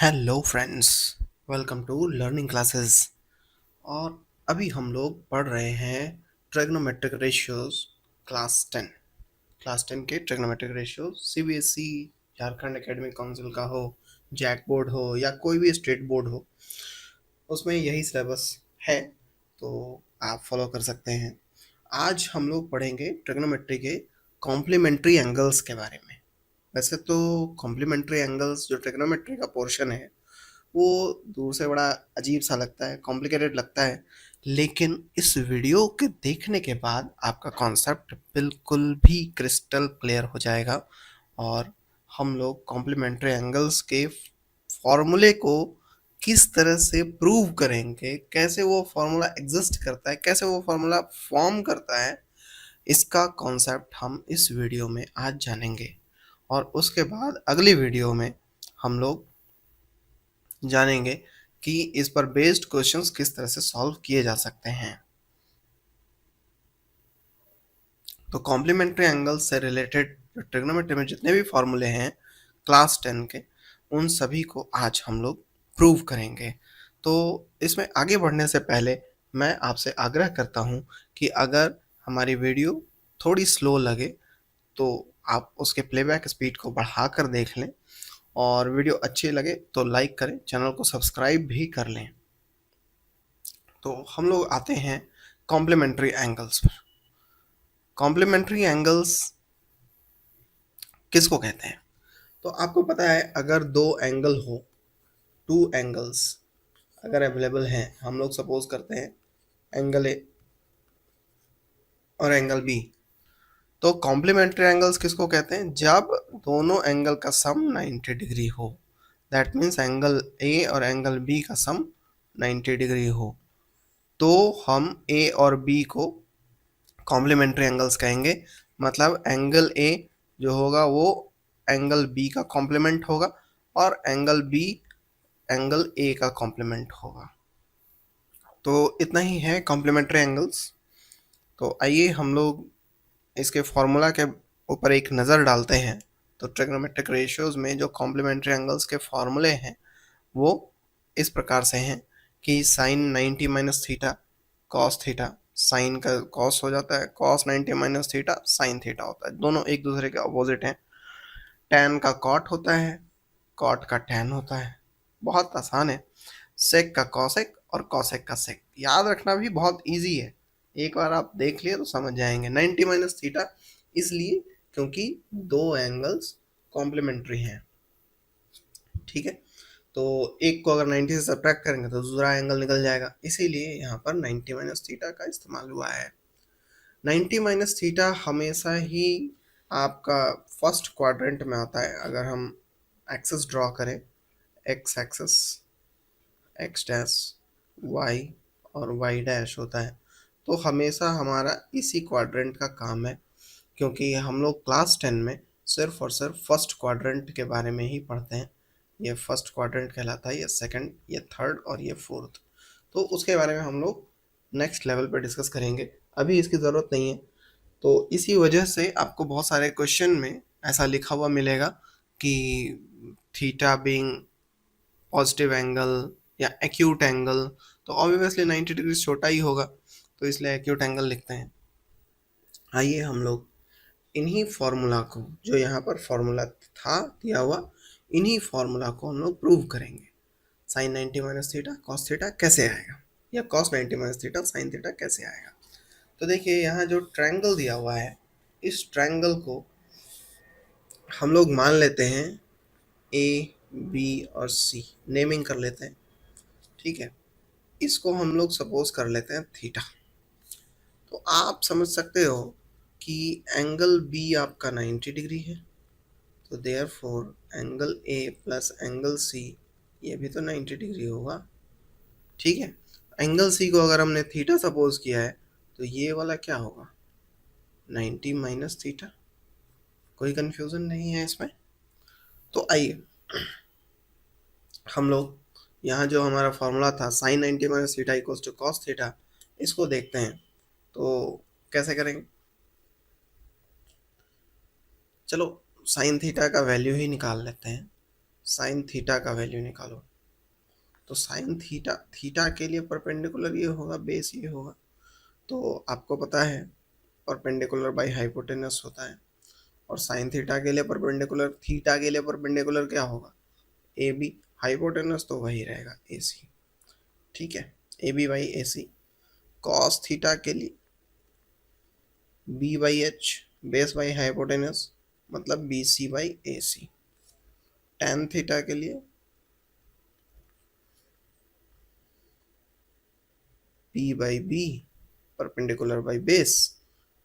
Hello friends, welcome to learning classes. और अभी हम लोग पढ़ रहे हैं ट्रिग्नोमेट्रिक रेशियोज क्लास टेन के trigonometric ratios. CBSE, Jharkhand academic council का हो, जैक बोर्ड हो या कोई भी स्टेट बोर्ड हो, उसमें यही सिलेबस है, तो आप फॉलो कर सकते हैं। आज हम लोग पढ़ेंगे ट्रिग्नोमेट्री के कॉम्प्लीमेंट्री एंगल्स के बारे में। वैसे तो कॉम्प्लीमेंट्री एंगल्स जो ट्रिग्नोमेट्री का पोर्शन है वो दूर से बड़ा अजीब सा लगता है, कॉम्प्लिकेटेड लगता है, लेकिन इस वीडियो के देखने के बाद आपका कॉन्सेप्ट बिल्कुल भी क्रिस्टल क्लियर हो जाएगा। और हम लोग कॉम्प्लीमेंट्री एंगल्स के फॉर्मूले को किस तरह से प्रूव करेंगे, कैसे वो फॉर्मूला एग्जिस्ट करता है, कैसे वो फॉर्मूला फॉर्म करता है, इसका कॉन्सेप्ट हम इस वीडियो में आज जानेंगे। और उसके बाद अगली वीडियो में हम लोग जानेंगे कि इस पर बेस्ड क्वेश्चंस किस तरह से सॉल्व किए जा सकते हैं। तो कॉम्प्लीमेंट्री एंगल्स से रिलेटेड ट्रिग्नोमेट्री में जितने भी फॉर्मूले हैं क्लास 10 के, उन सभी को आज हम लोग प्रूव करेंगे। तो इसमें आगे बढ़ने से पहले मैं आपसे आग्रह करता हूँ कि अगर हमारी वीडियो थोड़ी स्लो लगे तो आप उसके प्लेबैक स्पीड को बढ़ा कर देख लें, और वीडियो अच्छी लगे तो लाइक करें, चैनल को सब्सक्राइब भी कर लें। तो हम लोग आते हैं कॉम्प्लीमेंट्री एंगल्स पर। कॉम्प्लीमेंट्री एंगल्स किसको कहते हैं? तो आपको पता है, अगर दो एंगल हो, टू एंगल्स अगर अवेलेबल हैं, हम लोग सपोज करते हैं एंगल ए और एंगल बी, तो कॉम्प्लीमेंट्री एंगल्स किसको कहते हैं? जब दोनों एंगल का सम 90 डिग्री हो। दैट मीन्स एंगल ए और एंगल बी का सम 90 डिग्री हो, तो हम ए और बी को कॉम्प्लीमेंट्री एंगल्स कहेंगे। मतलब एंगल ए जो होगा वो एंगल बी का कॉम्प्लीमेंट होगा, और एंगल बी एंगल ए का कॉम्प्लीमेंट होगा। तो इतना ही है कॉम्प्लीमेंट्री एंगल्स। तो आइए हम लोग इसके फॉर्मूला के ऊपर एक नज़र डालते हैं। तो ट्रिग्नोमेट्रिक रेशियोज में जो कॉम्प्लीमेंट्री एंगल्स के फॉर्मूले हैं वो इस प्रकार से हैं कि sine 90 minus theta cos theta, sine का कॉस हो जाता है, cos 90 minus theta sine theta होता है, दोनों एक दूसरे के अपोजिट हैं। टैन का कॉट होता है, कॉट का टैन होता है, बहुत आसान है। सेक का कॉसेक और कॉसेक का सेक, याद रखना भी बहुत इजी है, एक बार आप देख लिए तो समझ जाएंगे। 90 माइनस थीटा इसलिए क्योंकि दो एंगल्स कॉम्प्लीमेंट्री हैं, ठीक है। तो एक को अगर 90 से सब्ट्रैक्ट करेंगे तो दूसरा एंगल निकल जाएगा, इसीलिए यहाँ पर 90 माइनस थीटा का इस्तेमाल हुआ है। 90 माइनस थीटा हमेशा ही आपका फर्स्ट क्वाड्रेंट में आता है। अगर हम एक्सेस ड्रॉ करें, x axis, x dash y और वाई डैश होता है, तो हमेशा हमारा इसी क्वाड्रेंट का काम है, क्योंकि हम लोग क्लास 10 में सिर्फ और सिर्फ फर्स्ट क्वाड्रेंट के बारे में ही पढ़ते हैं। ये फर्स्ट क्वाड्रेंट कहलाता है, ये सेकंड, ये थर्ड और ये फोर्थ। तो उसके बारे में हम लोग नेक्स्ट लेवल पर डिस्कस करेंगे, अभी इसकी ज़रूरत नहीं है। तो इसी वजह से आपको बहुत सारे क्वेश्चन में ऐसा लिखा हुआ मिलेगा कि थीटा बीइंग पॉजिटिव एंगल या एक्यूट एंगल, तो ऑब्वियसली 90 डिग्री छोटा ही होगा, तो इसलिए एक्यूट एंगल लिखते हैं। आइए हम लोग इन्हीं फार्मूला को, जो यहाँ पर फार्मूला था दिया हुआ, इन्हीं फार्मूला को हम लोग प्रूव करेंगे। Sine 90 minus theta cos theta कैसे आएगा, या cos 90 minus theta sine theta कैसे आएगा। तो देखिए यहाँ जो ट्रायंगल दिया हुआ है, इस ट्रायंगल को हम लोग मान लेते हैं ए बी और सी, नेमिंग कर लेते हैं, ठीक है। इसको हम लोग सपोज कर लेते हैं थीटा। तो आप समझ सकते हो कि एंगल बी आपका 90 डिग्री है, तो there four angle A plus angle C ये भी तो 90 डिग्री होगा, ठीक है। एंगल सी को अगर हमने थीटा सपोज किया है तो ये वाला क्या होगा, 90 माइनस थीटा। कोई कंफ्यूजन नहीं है इसमें। तो आइए हम लोग यहाँ जो हमारा फॉर्मूला था sine 90 minus theta equals to cos theta, इसको देखते हैं तो कैसे करेंगे। चलो साइन थीटा का वैल्यू ही निकाल लेते हैं। साइन थीटा का वैल्यू निकालो। तो साइन थीटा, थीटा के लिए परपेंडिकुलर ये होगा, बेस ये होगा। तो आपको पता है परपेंडिकुलर बाय हाइपोटेनस होता है, और साइन थीटा के लिए परपेंडिकुलर, थीटा के लिए परपेंडिकुलर क्या होगा, ए बी। हाइपोटेनस तो वही रहेगा ए सी, ठीक है, A B by A C. Cos theta के लिए B by H, base by hypotenuse, मतलब B C by A C. Tan theta के लिए P by B, perpendicular by base,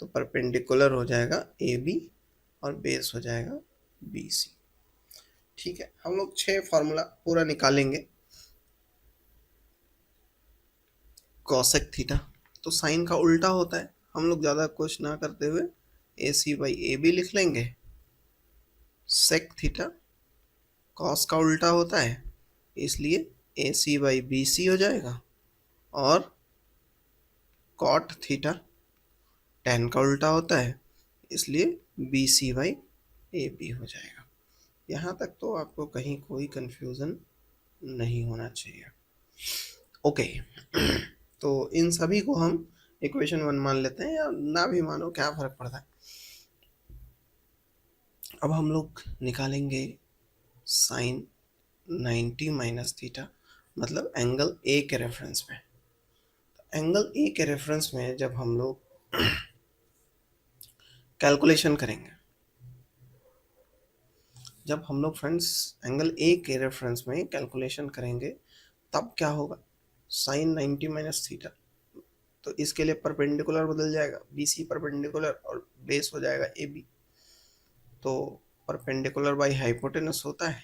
तो परपेंडिकुलर हो जाएगा ए बी और बेस हो जाएगा बी सी। ठीक है, हम लोग 6 फार्मूला पूरा निकालेंगे। कॉसेक थीटा तो साइन का उल्टा होता है, हम लोग ज़्यादा कुछ ना करते हुए ए सी बाई ए बी लिख लेंगे। सेक थीटा कॉस का उल्टा होता है, इसलिए ए सी बाई बी सी हो जाएगा। और कॉट थीटा टैन का उल्टा होता है, इसलिए B C by A B हो जाएगा। यहाँ तक तो आपको कहीं कोई कंफ्यूजन नहीं होना चाहिए। ओके तो इन सभी को हम इक्वेशन 1 मान लेते हैं, या ना भी मानो क्या फर्क पड़ता है। अब हम लोग निकालेंगे साइन 90 माइनस थीटा, मतलब एंगल ए के रेफरेंस में। एंगल ए के रेफरेंस में जब हम लोग कैलकुलेशन करेंगे, जब हम लोग फ्रेंड्स एंगल ए के रेफरेंस में कैलकुलेशन करेंगे, तब क्या होगा, साइन 90 माइनस थीटा, तो इसके लिए परपेंडिकुलर बदल जाएगा, बी सी परपेंडिकुलर और बेस हो जाएगा ए बी। तो परपेंडिकुलर बाई हाइपोटेनस होता है,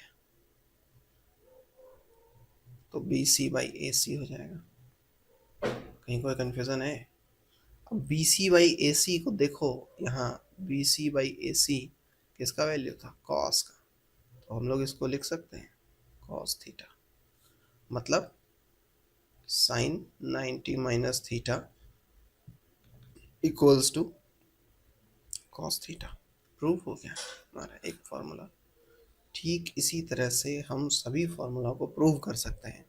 तो बी सी बाई ए सी हो जाएगा। कहीं कोई कन्फ्यूज़न है? अब बी सी बाई ए सी को देखो, यहाँ बी सी बाई ए सी किसका वैल्यू था, कॉस का, तो हम लोग इसको लिख सकते हैं कॉस थीटा, मतलब sine 90 minus theta equals to cos theta. Prove हो गया हमारा एक फार्मूला। ठीक इसी तरह से हम सभी फार्मूला को प्रूव कर सकते हैं।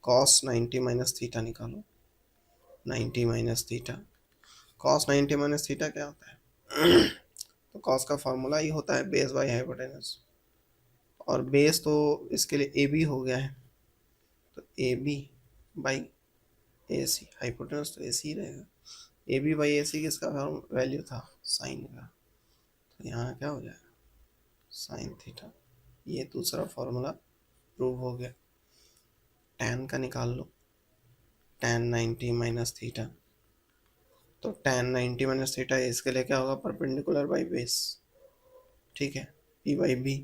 कॉस 90 माइनस थीटा निकालो, 90 minus theta, cos 90 minus theta क्या होता है तो कॉस का फार्मूला ही होता है बेस बाई हाइपोटेनस, और बेस तो इसके लिए ए बी हो गया है, तो A B by A C, hypotenuse तो ए सी रहेगा। ए बी बाई ए सी किसका वैल्यू था, साइन का, तो यहाँ क्या हो जाएगा, साइन थीटा। ये दूसरा फार्मूला प्रूव हो गया। टैन का निकाल लो, टैन 90 माइनस थीटा, तो टैन 90 माइनस थीटा इसके लिए क्या होगा, परपेंडिकुलर बाई बेस, ठीक है, पी बाई बी।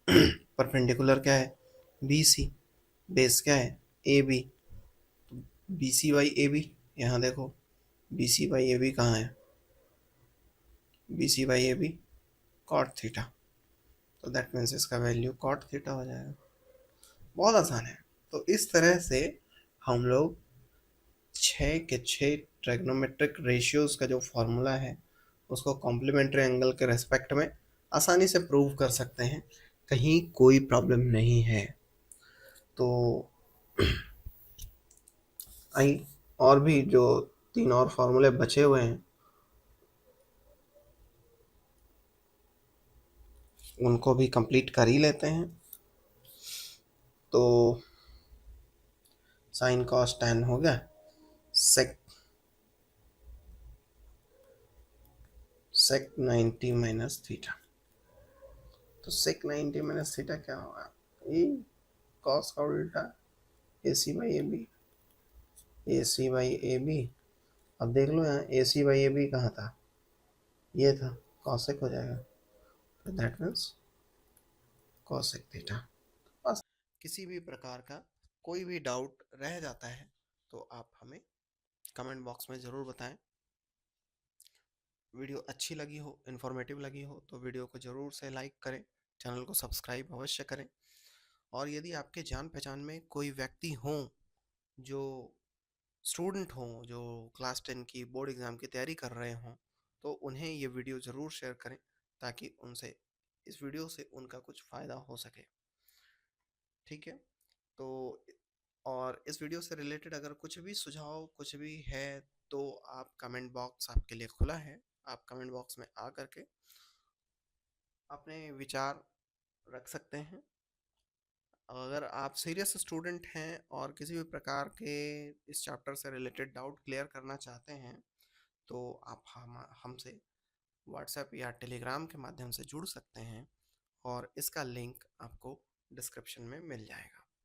परपेंडिकुलर क्या है, बी सी, बेस क्या है, A B, B C by A B. यहाँ देखो B C by A B कहाँ है, B C by A B cot theta, तो दैट मीन्स इसका वैल्यू कॉट थीटा हो जाएगा। बहुत आसान है। तो इस तरह से हम लोग 6 के 6 ट्रिग्नोमेट्रिक रेशियोज का जो फॉर्मूला है उसको कॉम्प्लीमेंट्री एंगल के रेस्पेक्ट में आसानी से प्रूव कर सकते हैं, कहीं कोई प्रॉब्लम नहीं है। तो आई और भी जो 3 और फार्मूले बचे हुए हैं उनको भी कंप्लीट कर ही लेते हैं। तो साइन कॉस टैन हो गया, सेक 90 माइनस थीटा, तो सेक 90 माइनस थीटा क्या होगा, ये कॉस का उल्टा A C by A B, A C by A B. अब देख लो यहाँ ए सी बाई ए बी कहाँ था, ये था, कॉसेक हो जाएगा, तो दैट मीन्स कॉसेक थीटा। बस, किसी भी प्रकार का कोई भी डाउट रह जाता है तो आप हमें कमेंट बॉक्स में ज़रूर बताएं। वीडियो अच्छी लगी हो, इन्फॉर्मेटिव लगी हो तो वीडियो को ज़रूर से लाइक करें, चैनल को सब्सक्राइब अवश्य करें। और यदि आपके जान पहचान में कोई व्यक्ति हों जो स्टूडेंट हों, जो क्लास 10 की बोर्ड एग्ज़ाम की तैयारी कर रहे हों, तो उन्हें ये वीडियो ज़रूर शेयर करें, ताकि उनसे इस वीडियो से उनका कुछ फ़ायदा हो सके। ठीक है। तो और इस वीडियो से रिलेटेड अगर कुछ भी सुझाव कुछ भी है तो आप कमेंट बॉक्स आपके लिए खुला है। आप कमेंट बॉक्स में आ करके अपने विचार रख सकते हैं। अगर आप सीरियस स्टूडेंट हैं और किसी भी प्रकार के इस चैप्टर से रिलेटेड डाउट क्लियर करना चाहते हैं तो आप हमसे व्हाट्सएप या टेलीग्राम के माध्यम से जुड़ सकते हैं और इसका लिंक आपको डिस्क्रिप्शन में मिल जाएगा।